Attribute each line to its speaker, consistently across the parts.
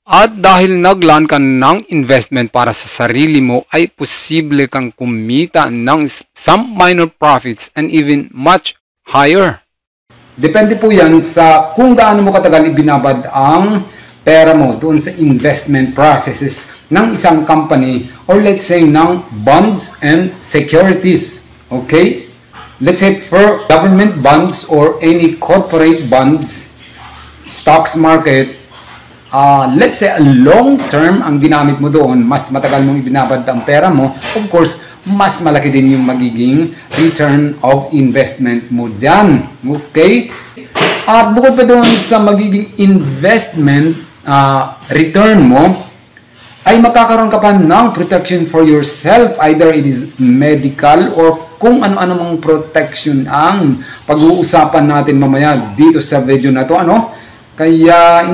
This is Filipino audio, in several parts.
Speaker 1: At dahil naglaan ka ng investment para sa sarili mo, ay posible kang kumita ng some minor profits and even much higher. Depende po yan sa kung gaano mo katagal ibinabad ang pera mo doon sa investment processes ng isang company or let's say ng bonds and securities. Okay? Let's say for government bonds or any corporate bonds, stocks market, let's say a long term ang ginamit mo doon, mas matagal mong ibinabad ang pera mo, of course, mas malaki din yung magiging return of investment mo dyan. Okay? At bukod pa doon sa magiging investment return mo, ay makakaroon ka pa ng protection for yourself. Either it is medical or kung ano-ano mang protection ang pag-uusapan natin mamaya dito sa video na to. Kaya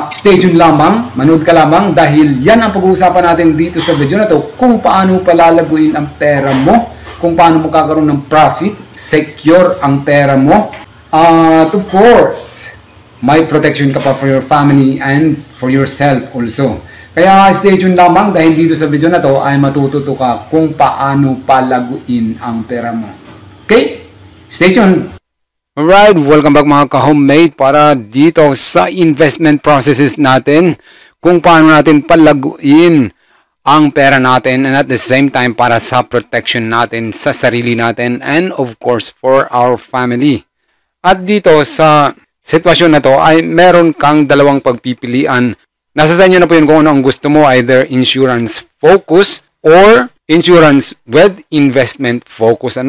Speaker 1: stay tuned lamang, manood ka lamang dahil yan ang pag-uusapan natin dito sa video na to, kung paano palalaguin ang pera mo, kung paano mo kakaroon ng profit, secure ang pera mo, at of course, may protection ka pa for your family and for yourself also. Kaya stay tuned lamang dahil dito sa video na to ay matututo ka kung paano palaguin ang pera mo. Okay? Stay tuned! Alright, welcome back mga ka-homemade para dito sa investment processes natin, kung paano natin palaguin ang pera natin and at the same time para sa protection natin sa sarili natin and of course for our family. At dito sa sitwasyon na to ay meron kang dalawang pagpipilian. Nasa sa inyo na po yun kung ano ang gusto mo, either insurance focus or insurance with investment focus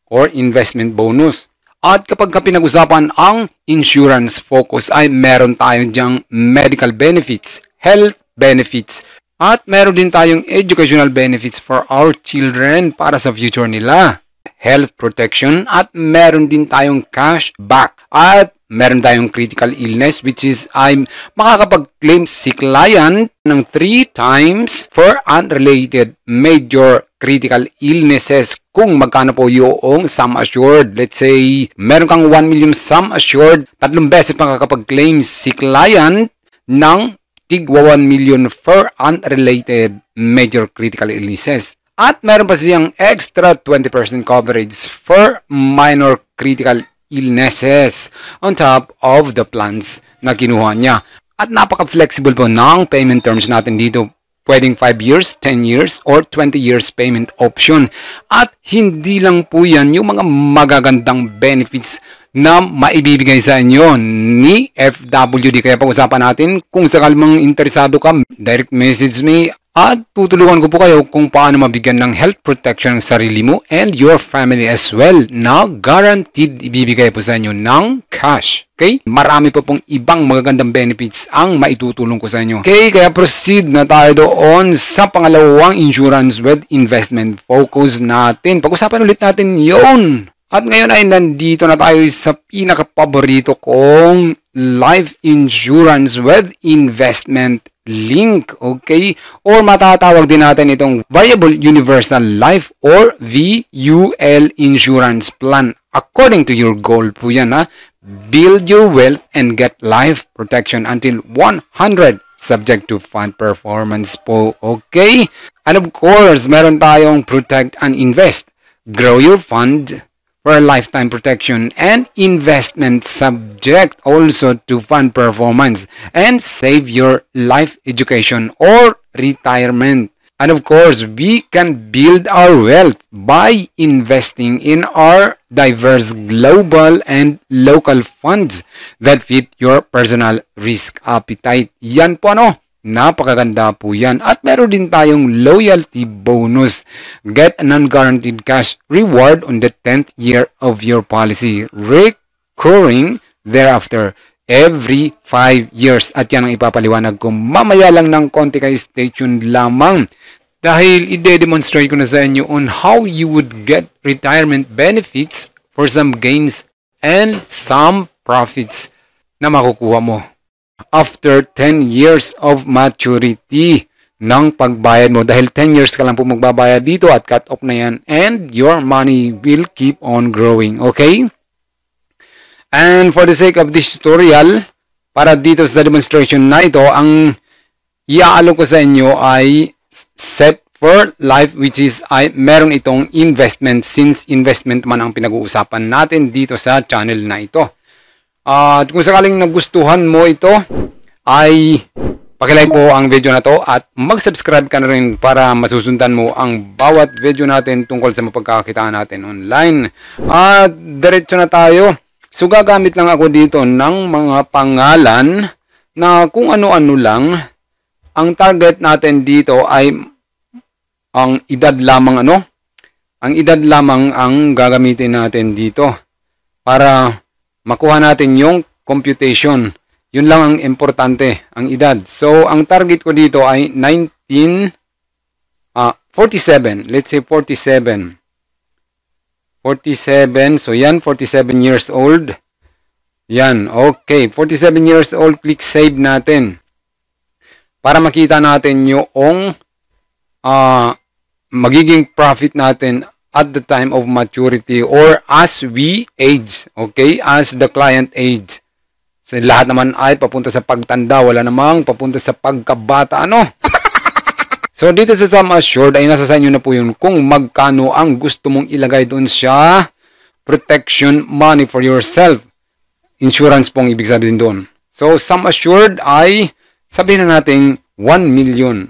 Speaker 1: or investment bonus. At kapag pinag-usapan ang insurance focus ay meron tayo diyang medical benefits, health benefits, at meron din tayong educational benefits for our children para sa future nila, health protection, at meron din tayong cash back, at meron tayong critical illness which is ay makakapag-claim si client ng 3 times for unrelated major critical illnesses kung magkano po yung sum assured. Let's say, meron kang 1 million sum assured, 3 beses makakapag-claim si client ng tigwa 1 million for unrelated major critical illnesses. At meron pa siyang extra 20% coverage for minor critical illnesses on top of the plans na kinuha niya. At napaka-flexible po ng payment terms natin dito. Pwedeng 5 years, 10 years, or 20 years payment option. At hindi lang po yan yung mga magagandang benefits na maibibigay sa inyo ni FWD. Kaya pag-usapan natin, kung sakali mang interesado ka, direct message me. At tutulungan ko po kayo kung paano mabigyan ng health protection ang sarili mo and your family as well na guaranteed ibibigay po sa inyo ng cash. Okay? Marami po pong ibang magagandang benefits ang maitutulong ko sa inyo. Okay? Kaya proceed na tayo doon sa pangalawang insurance with investment focus natin. Pag-usapan ulit natin yon. At ngayon ay nandito na tayo sa pinaka-paborito kong life insurance with investment link, okay? Or matatawag din natin itong Variable Universal Life or VUL Insurance Plan. According to your goal po yan, build your wealth and get life protection until 100 subject to fund performance po, okay? And of course, meron tayong protect and invest. Grow your fund for lifetime protection and investment subject also to fund performance and save your life education or retirement. And of course, we can build our wealth by investing in our diverse global and local funds that fit your personal risk appetite. Yan po napakaganda po yan. At meron din tayong loyalty bonus. Get a non-guaranteed cash reward on the 10th year of your policy. Recurring thereafter every 5 years. At yan ang ipapaliwanag ko. Mamaya lang ng konti kayo, stay tuned lamang. Dahil ide-demonstrate ko na sa inyo on how you would get retirement benefits for some gains and some profits na makukuha mo after 10 years of maturity ng pagbayad mo. Dahil 10 years ka lang po magbabayad dito at cut off na yan and your money will keep on growing. Okay? And for the sake of this tutorial, para dito sa demonstration na ito, ang iaalok ko sa inyo ay set for life, which is ay meron itong investment, since investment man ang pinag-uusapan natin dito sa channel na ito. At kung sakaling nagustuhan mo ito, ay pakilike po ang video na to at mag-subscribe ka na rin para masusundan mo ang bawat video natin tungkol sa mapagkakakitaan natin online. At diretso na tayo. So gagamit lang ako dito ng mga pangalan na kung ano-ano lang. Ang target natin dito ay ang edad lamang Ang edad lamang ang gagamitin natin dito para makuha natin yung computation. Yun lang ang importante, ang edad. So ang target ko dito ay 47. Let's say 47. 47. So yan, 47 years old. Yan, okay. 47 years old, click save natin. Para makita natin yung magiging profit natin at the time of maturity or as we age. Okay? As the client age. So, lahat naman ay papunta sa pagtanda. Wala namang papunta sa pagkabata. So, dito sa Sum Assured ay nasa sa inyo na po yun kung magkano ang gusto mong ilagay doon sa protection money for yourself. Insurance pong ibig sabihin doon. So, Sum Assured ay sabihin na natin 1 million.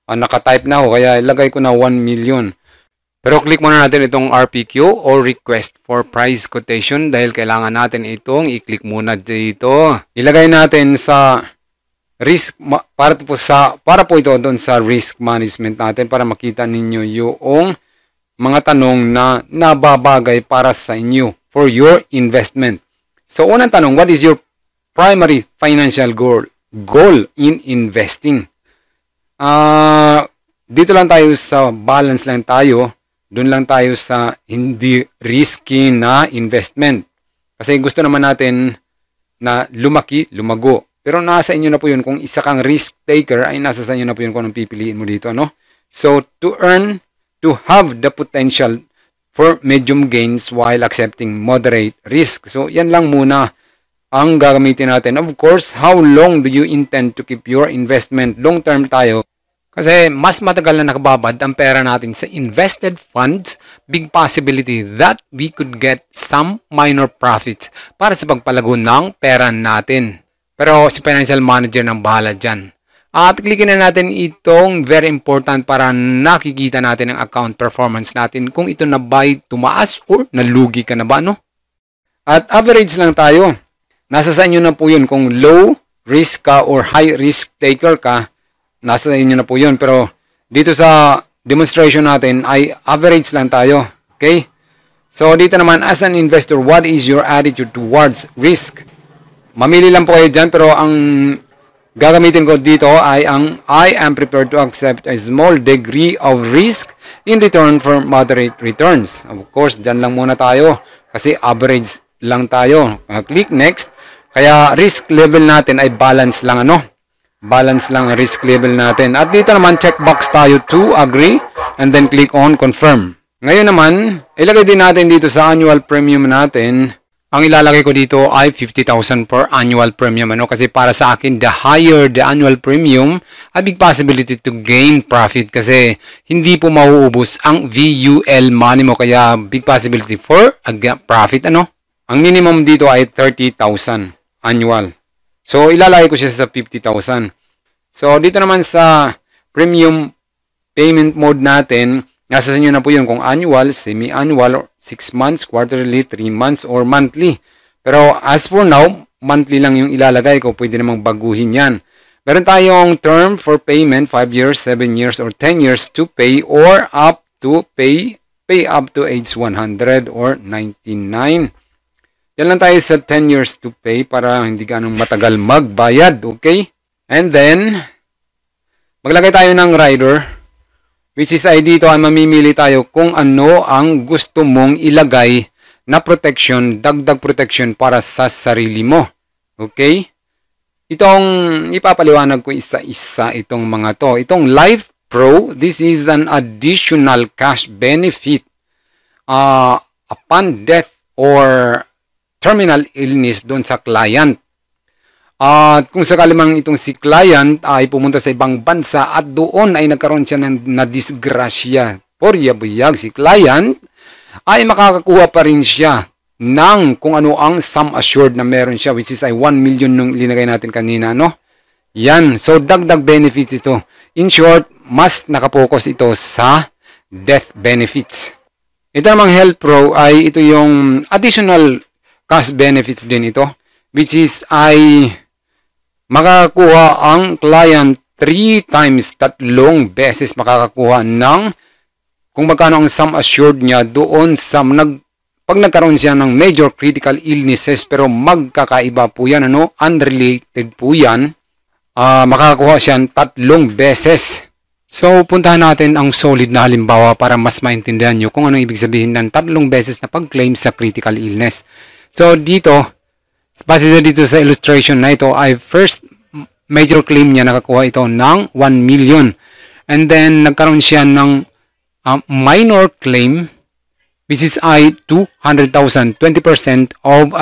Speaker 1: Nakatype na ako kaya ilagay ko na 1 million. Pero click muna natin itong RPQ or Request for Price Quotation dahil kailangan natin itong i-click muna dito. Ilagay natin sa risk para po ito doon sa risk management natin para makita ninyo yung mga tanong na nababagay para sa inyo for your investment. So unang tanong, what is your primary financial goal in investing? Dito lang tayo sa balance lang tayo. Doon lang tayo sa hindi risky na investment. Kasi gusto naman natin na lumago. Pero nasa inyo na po yun. Kung isa kang risk taker, ay nasa sa inyo na po yun kung anong pipiliin mo dito. So, to have the potential for medium gains while accepting moderate risk. So, yan lang muna ang gagamitin natin. Of course, how long do you intend to keep your investment? Long term tayo. Kasi mas matagal na nakababad ang pera natin sa invested funds, big possibility that we could get some minor profits para sa pagpalago ng pera natin. Pero si financial manager nang bahala dyan. At klikin na natin itong very important para nakikita natin ang account performance natin kung ito na ba'y tumaas or nalugi ka na ba, At average lang tayo. Nasa sa inyo na po yun kung low risk ka or high risk taker ka. Nasa inyo na po yun. Pero dito sa demonstration natin ay average lang tayo. Okay? So dito naman, as an investor, what is your attitude towards risk? Mamili lang po kayo dyan. Pero ang gagamitin ko dito ay ang I am prepared to accept a small degree of risk in return for moderate returns. Of course, dyan lang muna tayo. Kasi average lang tayo. Click next. Kaya risk level natin ay balance lang balance lang ang risk level natin. At dito naman, checkbox tayo to agree and then click on confirm. Ngayon naman, ilagay din natin dito sa annual premium natin. Ang ilalagay ko dito ay 50,000 per annual premium. Kasi para sa akin, the higher the annual premium, a big possibility to gain profit. Kasi hindi po mauubos ang VUL money mo. Kaya big possibility for a profit. Ang minimum dito ay 30,000 annual. So, ilalagay ko siya sa 50,000. So, dito naman sa premium payment mode natin, nasa inyo na po yun kung annual, semi-annual, 6 months, quarterly, 3 months, or monthly. Pero as for now, monthly lang yung ilalagay ko. Pwede namang baguhin yan. Meron tayong term for payment, 5 years, 7 years, or 10 years to pay or up to pay up to age 100 or 99. Yan lang tayo sa 10 years to pay para hindi ganong matagal magbayad, okay? And then, maglagay tayo ng rider, which is ay dito ay mamimili tayo kung ano ang gusto mong ilagay na protection, dagdag protection para sa sarili mo. Okay? Itong ipapaliwanag ko isa-isa itong mga to. Itong Life Pro, this is an additional cash benefit upon death or terminal illness doon sa client. At kung sakali mang itong si client ay pumunta sa ibang bansa at doon ay nagkaroon siya ng nadisgrasya, poryabuyag si client, ay makakakuha pa rin siya ng kung ano ang sum assured na meron siya, which is ay 1 million nung linagay natin kanina, no? Yan. So, dagdag benefits ito. In short, mas nakapokus ito sa death benefits. Ito namang Health Pro ay ito yung additional cash benefits din ito, which is ay makakakuha ang client 3 times, 3 beses makakakuha ng kung magkano ang sum assured niya doon sa pag nagkaroon siya ng major critical illnesses, pero magkakaiba po yan, ano? Unrelated po yan. Makakakuha siya 3 beses. So, puntahan natin ang solid na halimbawa para mas maintindihan nyo kung anong ibig sabihin ng 3 beses na pag-claim sa critical illness. So, dito, base dito sa illustration na ito, ay first major claim niya, nakakuha ito ng 1 million. And then, nagkaroon siya ng minor claim, which is ay 200,000, 20% of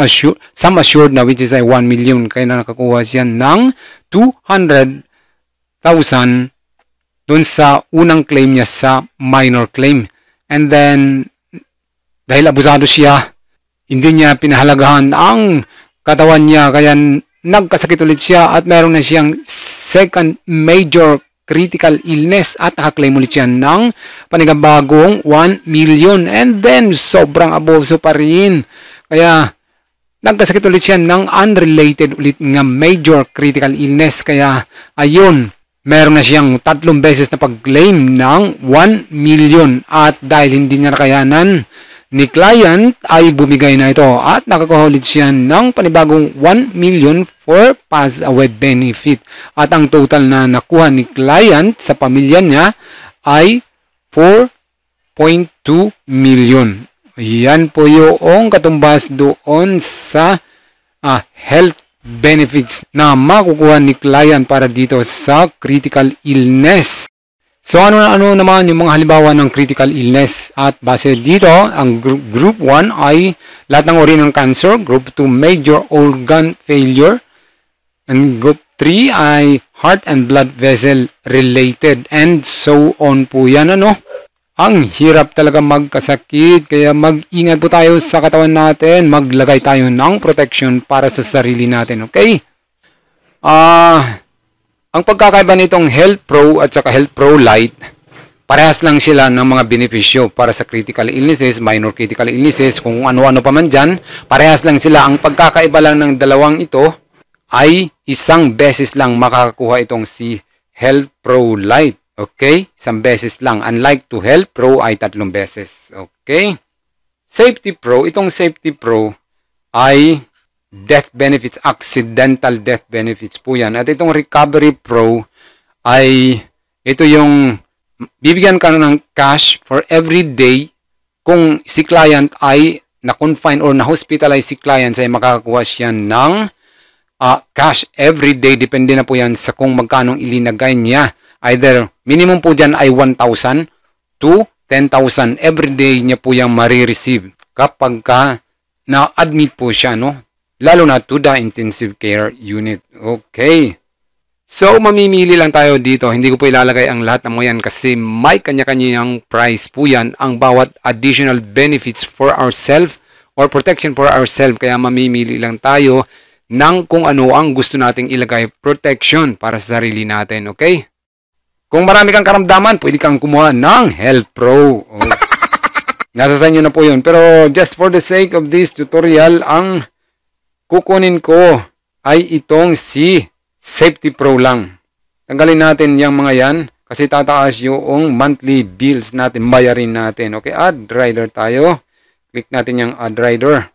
Speaker 1: sum assured na, which is ay 1 million. Kaya nakakuha siya ng 200,000 dun sa unang claim niya sa minor claim. And then, dahil abusado siya, hindi niya pinahalagahan ang katawan niya, kaya nagkasakit ulit siya at meron na siyang second major critical illness at nakaklaim ulit siya ng panigabagong 1 million. And then, sobrang abuso pa rin. Kaya, nagkasakit ulit siya ng unrelated ulit nga major critical illness. Kaya, ayun, meron na siyang 3 beses na pag-claim ng 1 million. At dahil hindi niya nakayanan ni client, ay bumigay na ito. At nakakuha ulit siya ng panibagong 1 million for pass away benefit. At ang total na nakuha ni client sa pamilya niya ay 4.2 million. Yan po yung katumbas doon sa health benefits na makukuha ni client para dito sa critical illness. So ano naman yung mga halimbawa ng critical illness? At base dito, ang group 1 ay lahat ng uri ng cancer, group 2 major organ failure, and group 3 ay heart and blood vessel related, and so on po yan, ano? Ang hirap talaga magkasakit, kaya mag-ingat po tayo sa katawan natin, maglagay tayo ng protection para sa sarili natin, okay? Ang pagkakaiba nitong Health Pro at saka Health Pro Lite, parehas lang sila ng mga benepisyo para sa critical illnesses, minor critical illnesses, kung ano-ano pa man dyan, parehas lang sila. Ang pagkakaiba lang ng dalawang ito ay 1 beses lang makakakuha itong si Health Pro Lite. Okay? 1 beses lang. Unlike to Health Pro ay 3 beses. Okay? Safety Pro, itong Safety Pro ay death benefits, accidental death benefits po yan. At itong Recovery Pro ay ito yung bibigyan ka ng cash for every day kung si client ay na-confine or na-hospitalize si client ay makakakuha siya ng cash every day. Depende na po yan sa kung magkanong ilinagay niya. Either minimum po dyan ay 1,000 to 10,000 every day niya po yung marireceive kapag na-admit po siya, no? Lalo na to the intensive care unit. Okay. So, mamimili lang tayo dito. Hindi ko po ilalagay ang lahat ng mga yan kasi may kanya-kanyang price po yan ang bawat additional benefits for ourselves or protection for ourselves. Kaya mamimili lang tayo ng kung ano ang gusto nating ilagay protection para sa sarili natin. Okay? Kung marami kang karamdaman, pwede kang kumuha ng Health Pro. Okay. Nasa sa inyo na po yun. Pero just for the sake of this tutorial, ang kukunin ko ay itong si Safety Pro lang. Tanggalin natin yung mga yan kasi tataas yung monthly bills natin, bayarin natin. Okay, add rider tayo. Click natin yung add rider.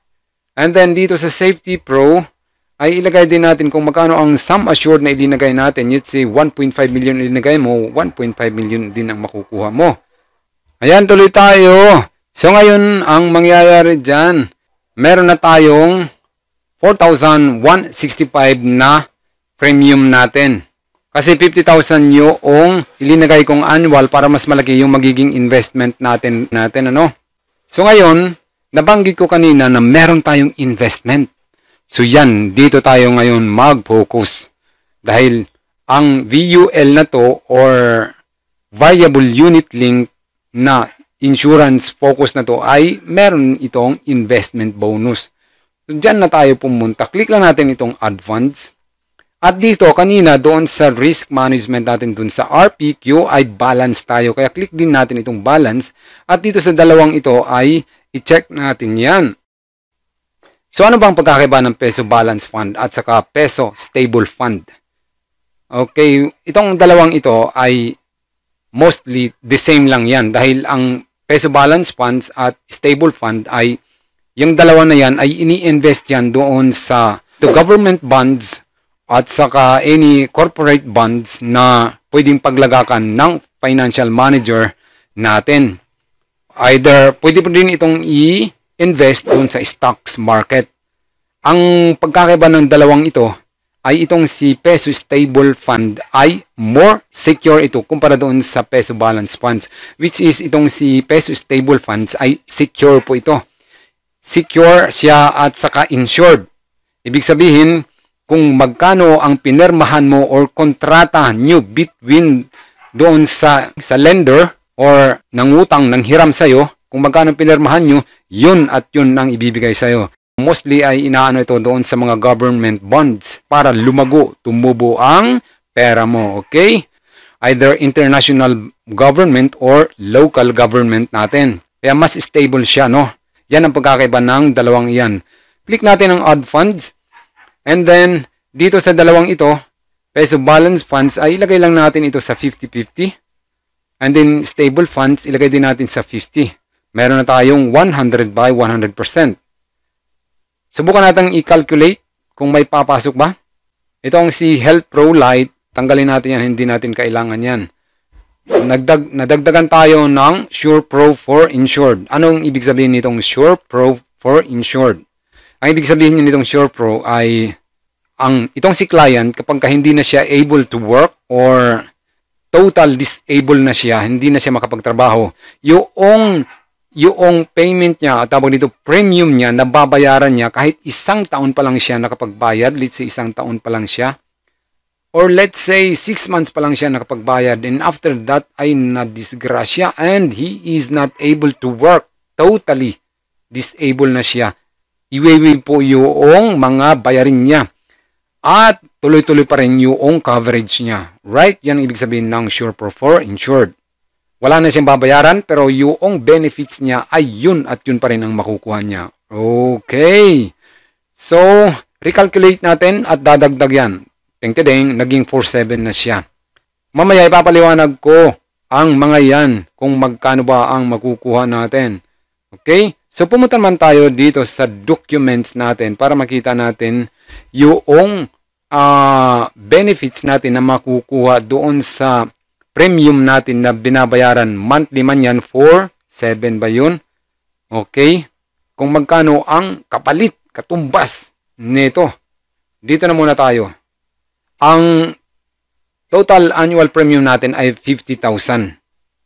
Speaker 1: And then dito sa Safety Pro ay ilagay din natin kung magkano ang sum assured na ilinagay natin. Let's say 1.5 million ilinagay mo, 1.5 million din ang makukuha mo. Ayan, tuloy tayo. So ngayon, ang mangyayari dyan, meron na tayong 4,165 na premium natin. Kasi 50,000 yung ilinagay kong annual para mas malaki yung magiging investment natin, ano? So ngayon, nabanggit ko kanina na meron tayong investment. So yan, dito tayo ngayon mag-focus. Dahil ang VUL na to or Variable Unit Link na insurance focus na to ay meron itong investment bonus. So dyan na tayo pumunta. Click lang natin itong Add Funds. At dito, kanina doon sa risk management natin doon sa RPQ ay balance tayo. Kaya click din natin itong balance. At dito sa dalawang ito ay i-check natin yan. So ano bang pagkakaiba ng peso balance fund at saka peso stable fund? Okay, itong dalawang ito ay mostly the same lang yan. Dahil ang peso balance funds at stable fund ay yung dalawa na yan ay ini-invest yan doon sa government bonds at saka any corporate bonds na pwedeng paglagakan ng financial manager natin. Either pwede po din itong i-invest dun sa stocks market. Ang pagkakaiba ng dalawang ito ay itong si peso stable fund ay more secure ito kumpara doon sa peso balance funds. Which is itong si peso stable funds ay secure po ito. Secure siya at saka insured. Ibig sabihin, kung magkano ang pinirmahan mo or kontrata nyo between doon sa lender or nangutang, nanghiram sa'yo, kung magkano pinirmahan nyo, yun at yun ang ibibigay sa'yo. Mostly ay inaano ito doon sa mga government bonds para lumago, tumubo ang pera mo, okay? Either international government or local government natin. Kaya mas stable siya, no? Yan ang pagkakaiba ng dalawang iyan. Click natin ang Add Funds. And then, dito sa dalawang ito, peso balance funds, ay ilagay lang natin ito sa 50-50. And then, stable funds, ilagay din natin sa 50. Meron na tayong 100 by 100%. Subukan natin i-calculate kung may papasok ba. Ito ang si Health Pro Lite. Tanggalin natin yan, hindi natin kailangan yan. Nadagdagan tayo ng Sure Pro for Insured. Anong ibig sabihin nitong Sure Pro for Insured? Ang ibig sabihin nitong Sure Pro ay itong si client kapag hindi na siya able to work or total disabled na siya, hindi na siya makapagtrabaho, yung payment niya, tawag dito premium niya, nababayaran niya kahit 1 taon pa lang siya nakapagbayad, let's say 1 taon pa lang siya, or let's say 6 months pa lang siya nakapagbayad, and after that ay nadisgrasya and he is not able to work, totally disabled na siya, iwiwi po yung mga bayarin niya. At tuloy-tuloy pa rin yung coverage niya. Right? Yan ang ibig sabihin ng Sure Pro for Insured. Wala na siyang babayaran pero yung benefits niya ay yun at yun pa rin ang makukuha niya. Okay. So, recalculate natin at dadagdag yan. Ting-tideng, naging 4.7 na siya. Mamaya ipapaliwanag ko ang mga yan kung magkano ba ang makukuha natin. Okay? So, pumunta naman tayo dito sa documents natin para makita natin yung benefits natin na makukuha doon sa premium natin na binabayaran. Monthly man yan, 4.7 ba yun? Okay? Kung magkano ang kapalit, katumbas nito. Dito na muna tayo. Ang total annual premium natin ay 50,000.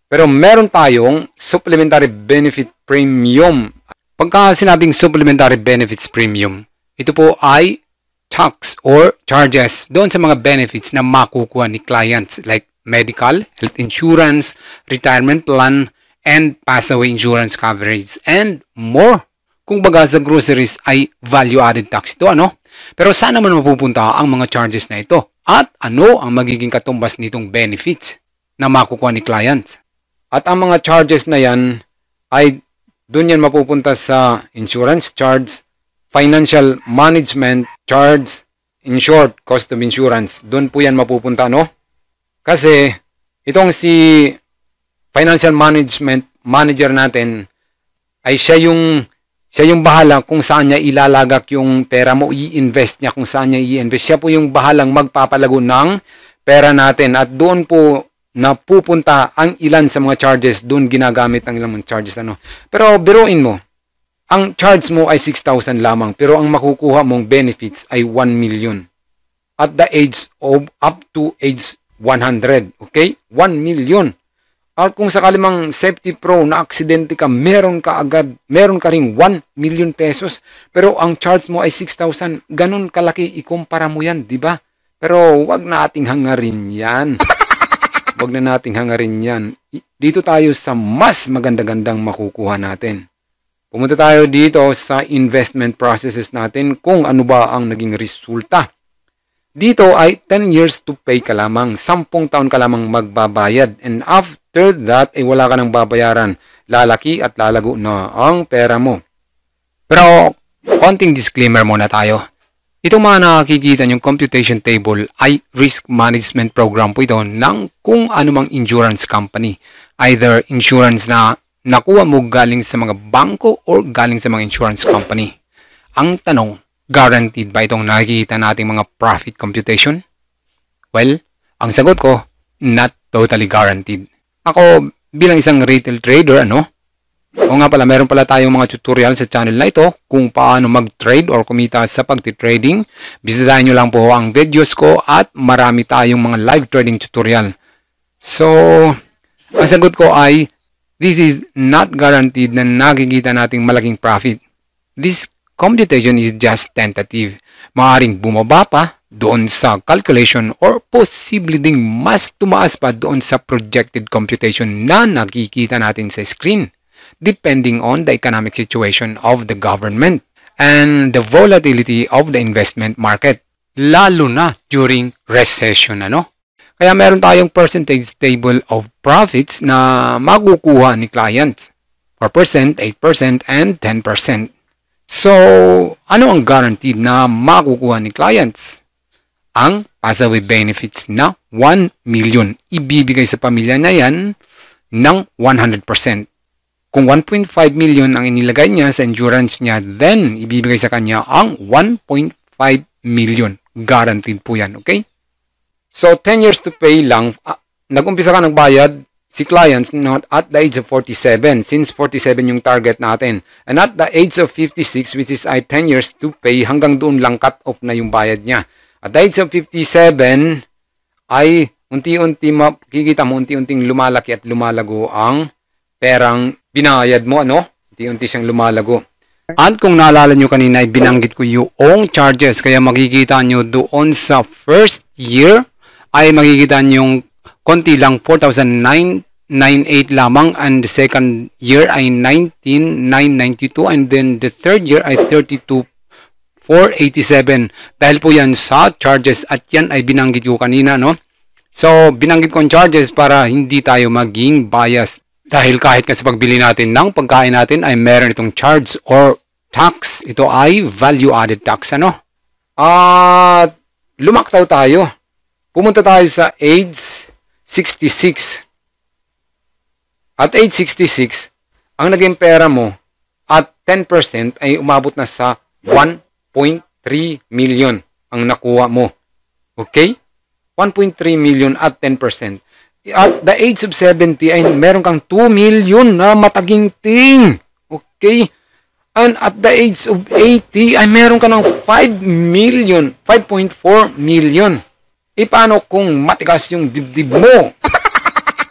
Speaker 1: Pero meron tayong supplementary benefit premium. Pagka sinabing supplementary benefits premium, ito po ay tax or charges doon sa mga benefits na makukuha ni clients like medical, health insurance, retirement plan, and pass-away insurance coverage, and more. Kung baga sa groceries ay value-added tax ito, ano? Pero saan naman mapupunta ang mga charges na ito? At ano ang magiging katumbas nitong benefits na makukuha ni clients? At ang mga charges na yan ay doon yan mapupunta sa insurance charge, financial management charge, in short, cost of insurance. Doon po yan mapupunta, no? Kasi itong si financial management manager natin ay siya yung bahala kung saan niya ilalagak yung pera mo, i-invest niya kung saan niya i-invest. Siya po yung bahalang magpapalago ng pera natin at doon po napupunta ang ilan sa mga charges, doon ginagamit ang ilang mga charges. Ano. Pero biruin mo, ang charge mo ay 6,000 lamang pero ang makukuha mong benefits ay 1 million at the age of up to age 100. Okay? 1 million. At kung sakali mang safety pro na aksidente ka, meron ka ring 1 million pesos. Pero ang charge mo ay 6,000. Ganun kalaki, ikumpara mo yan, di ba? Pero wag nating hangarin yan. Wag na nating hangarin yan. Dito tayo sa mas maganda-gandang makukuha natin. Pumunta tayo dito sa investment processes natin kung ano ba ang naging resulta. Dito ay 10 years to pay ka lamang. 10 taon ka lamang magbabayad. And after that, ay wala ka nang babayaran. Lalaki at lalago na ang pera mo. Pero, konting disclaimer muna tayo. Itong mga nakikita niyong computation table ay risk management program po ito ng kung anumang insurance company. Either insurance na nakuha mo galing sa mga bangko or galing sa mga insurance company. Ang tanong, guaranteed ba itong nakikita nating mga profit computation? Well, ang sagot ko, not totally guaranteed. Ako, bilang isang retail trader, o nga pala, meron pala tayong mga tutorial sa channel na ito kung paano mag-trade or kumita sa pag-trading. Bisitahin nyo lang po ang videos ko at marami tayong mga live trading tutorial. So, ang sagot ko ay, this is not guaranteed na nakikita nating malaking profit. This computation is just tentative. Maaaring bumaba pa doon sa calculation or posible ding mas tumaas pa doon sa projected computation na nakikita natin sa screen, depending on the economic situation of the government and the volatility of the investment market, lalo na during recession, Kaya meron tayong percentage table of profits na makukuha ni clients. 4%, 8%, and 10%. So, ano ang guaranteed na makukuha ni clients? Ang passive benefits na 1 million. Ibibigay sa pamilya na yan ng 100%. Kung 1.5 million ang inilagay niya sa insurance niya, then ibibigay sa kanya ang 1.5 million. Guaranteed po yan, okay? So, 10 years to pay lang. Nag-umpisa ka nagbayad si clients not at the age of 47, since 47 yung target natin. And at the age of 56, which is 10 years to pay, hanggang doon lang cut off na yung bayad niya. At the age of 57, ay unti-unti makikita mo, unti-unting lumalaki at lumalago ang perang binayad mo, Unti-unti siyang lumalago. At kung naalala nyo kanina, ay binanggit ko yung charges. Kaya makikita nyo doon sa first year, ay makikita nyo yung konti lang, 4,998 lamang, and the second year ay 19,992, and then the third year ay 32,487. Dahil po yan sa charges, at yan ay binanggit ko kanina, So, binanggit ko ang charges para hindi tayo maging biased. Dahil kahit kasi pagbili natin ng pagkain natin ay meron itong charge or tax. Ito ay value-added tax, At lumaktaw tayo. Pumunta tayo sa age 66. At age 66, ang naging pera mo at 10% ay umabot na sa 1.3 million ang nakuha mo. Okay? 1.3 million at 10%. At the age of 70 ay meron kang 2 million na mataginting. Okay? And at the age of 80 ay meron ka ng 5 million, 5.4 million. Paano kung matigas yung dibdib mo?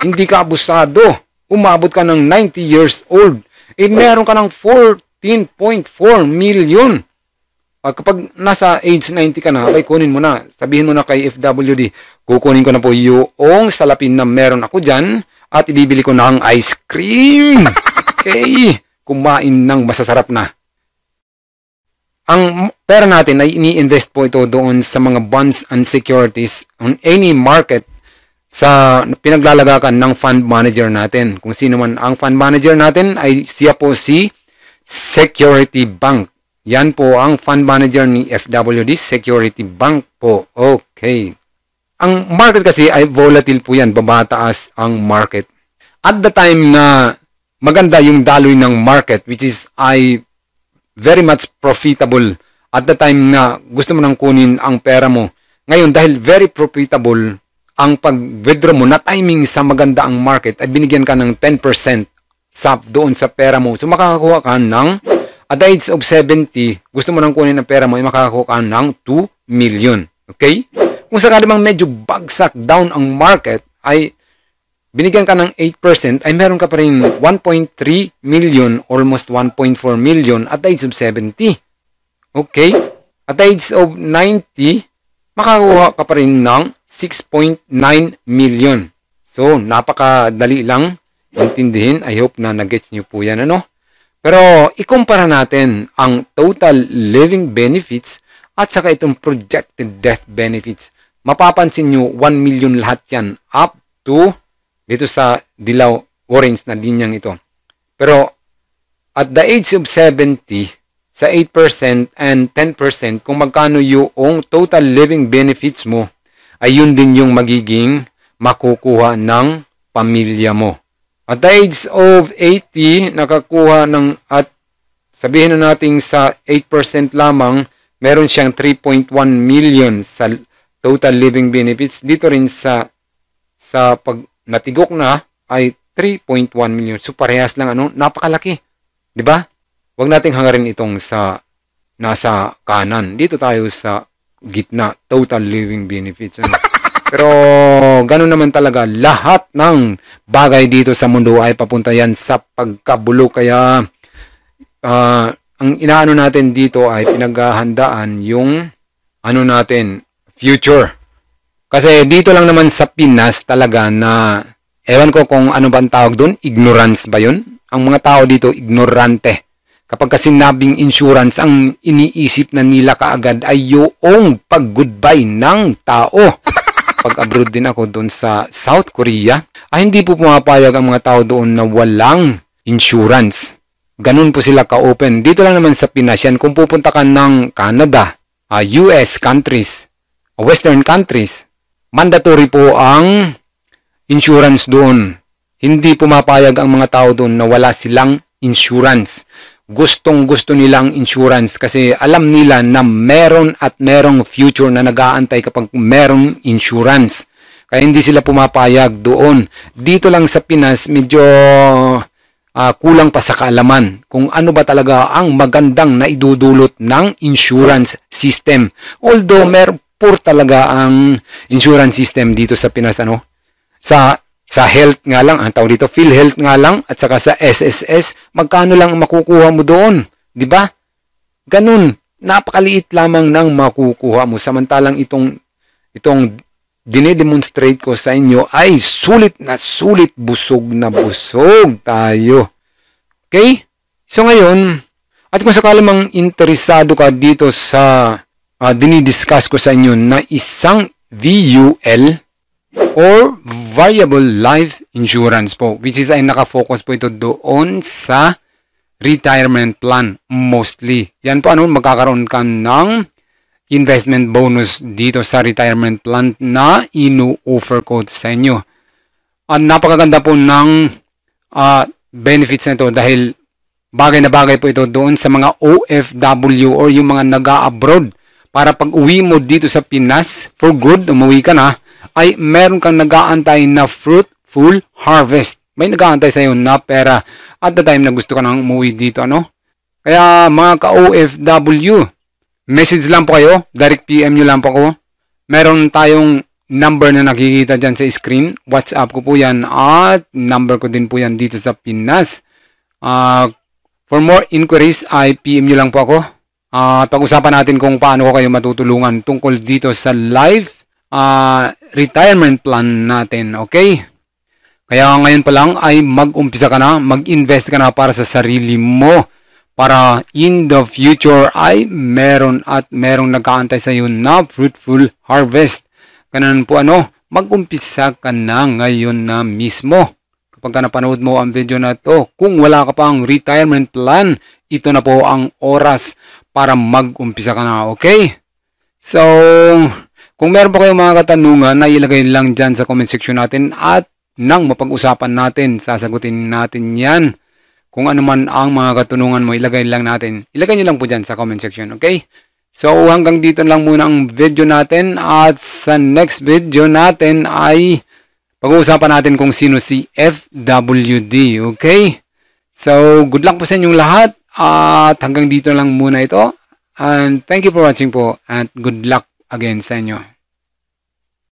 Speaker 1: Hindi ka abusado. Umabot ka ng 90 years old. Meron ka ng 14.4 million. Kapag nasa age 90 ka na, ay kunin mo na. Sabihin mo na kay FWD, kukunin ko na po yung salapin na meron ako dyan at ibibili ko ng ice cream. Okay? Kumain ng masasarap na. Ang pera natin ay ini-invest po ito doon sa mga bonds and securities on any market sa pinaglalagaan ng fund manager natin. Kung sino man ang fund manager natin ay siya po si Security Bank. Yan po ang fund manager ni FWD, Security Bank po. Okay. Ang market kasi ay volatile po yan, babataas ang market. At the time na maganda yung daloy ng market, which is ay very much profitable, at the time na gusto mo nang kunin ang pera mo. Ngayon, dahil very profitable ang pag-withdraw mo na timing sa maganda ang market, ay binigyan ka ng 10% doon sa pera mo. So, makakakuha ka ng, at the age of 70, gusto mo nang kunin ang pera mo, ay makakakuha ka ng 2 million. Okay? Kung sakali bang medyo bagsak down ang market, ay binigyan ka ng 8%, ay meron ka pa rin 1.3 million, almost 1.4 million at the age of 70. Okay? At the age of 90, makakuha ka pa rin ng 6.9 million. So, napakadali lang intindihin. I hope na nag-gets nyo po yan, ano? Pero, ikumpara natin ang total living benefits at saka itong projected death benefits. Mapapansin nyo, 1 million lahat yan up to dito sa dilaw orange na linyang ito. Pero, at the age of 70, sa 8% and 10%, kung magkano yung total living benefits mo, ay yun din yung magiging makukuha ng pamilya mo. At the age of 80, nakakuha ng, at sabihin na natin sa 8% lamang, meron siyang 3.1 million sa total living benefits. Dito rin sa pag natigok na ay 3.1 million. So parehas lang, ano, napakalaki. 'Di ba? Huwag nating hangarin itong sa nasa kanan. Dito tayo sa gitna, total living benefits. Ano? Pero ganoon naman talaga, lahat ng bagay dito sa mundo ay papunta yan sa pagkabulo. Kaya ang inaano natin dito ay pinaghahandaan yung ano natin, future. Kasi dito lang naman sa Pinas talaga na, ewan ko kung ano ba ang tawag doon, ignorance ba yun? Ang mga tao dito, ignorante. Kapag sinabing insurance, ang iniisip na nila kaagad ay yung pag-goodbye ng tao. Pag abroad din ako doon sa South Korea, ay hindi po pumapayag ang mga tao doon na walang insurance. Ganun po sila ka-open. Dito lang naman sa Pinas yan, kung pupunta ka ng Canada, US countries, Western countries, mandatory po ang insurance doon. Hindi pumapayag ang mga tao doon na wala silang insurance. Gustong-gusto nilang insurance kasi alam nila na meron at merong future na nag-aantay kapag merong insurance. Kaya hindi sila pumapayag doon. Dito lang sa Pinas, medyo kulang pa sa kaalaman kung ano ba talaga ang magandang na idudulot ng insurance system. Although poor talaga ang insurance system dito sa Pinas, ano? Sa health nga lang, ang tawag dito, PhilHealth nga lang, at saka sa SSS, magkano lang makukuha mo doon? 'Di ba? Ganun, napakaliit lamang ng makukuha mo. Samantalang itong dinedemonstrate ko sa inyo ay sulit na sulit, busog na busog tayo. Okay? So ngayon, at kung sakali mang interesado ka dito sa dinidiscuss ko sa inyo na isang VUL or variable life insurance po, which is ay nakafocus po ito doon sa retirement plan mostly. Yan po, ano, magkakaroon ka ng investment bonus dito sa retirement plan na inu-offer ko sa inyo. Napakaganda po ng benefits na ito dahil bagay na bagay po ito doon sa mga OFW or yung mga nag-a-abroad. Para pag uwi mo dito sa Pinas, for good, umuwi ka na, ay meron kang nag-aantay na fruitful harvest. May nag-aantay sa iyo na pera at the time na gusto ka nang umuwi dito, ano? Kaya mga ka-OFW, message lang po kayo, direct PM nyo lang po ako. Meron tayong number na nakikita dyan sa screen. WhatsApp ko po yan at number ko din po yan dito sa Pinas. For more inquiries, ay PM nyo lang po ako. Pag-usapan natin kung paano ko kayo matutulungan tungkol dito sa life retirement plan natin, okay? Kaya ngayon pa lang ay mag-umpisa ka na, mag-invest ka na para sa sarili mo, para in the future ay meron at merong nag-aantay sa iyo na fruitful harvest. Ganun po, ano, mag-umpisa ka na ngayon na mismo. Kapag napanood mo ang video na to, kung wala ka pang retirement plan, ito na po ang oras para mag-umpisa ka na, okay? So, kung meron pa kayong mga katanungan, na ilagay lang dyan sa comment section natin at nang mapag-usapan natin, sasagutin natin yan. Kung ano man ang mga katanungan mo, ilagay lang natin. Ilagay nyo lang po dyan sa comment section, okay? So, hanggang dito lang muna ang video natin at sa next video natin ay pag-uusapan natin kung sino si FWD, okay? So, good luck po sa inyong lahat. At hanggang dito lang muna ito. And thank you for watching po. And good luck again sa inyo.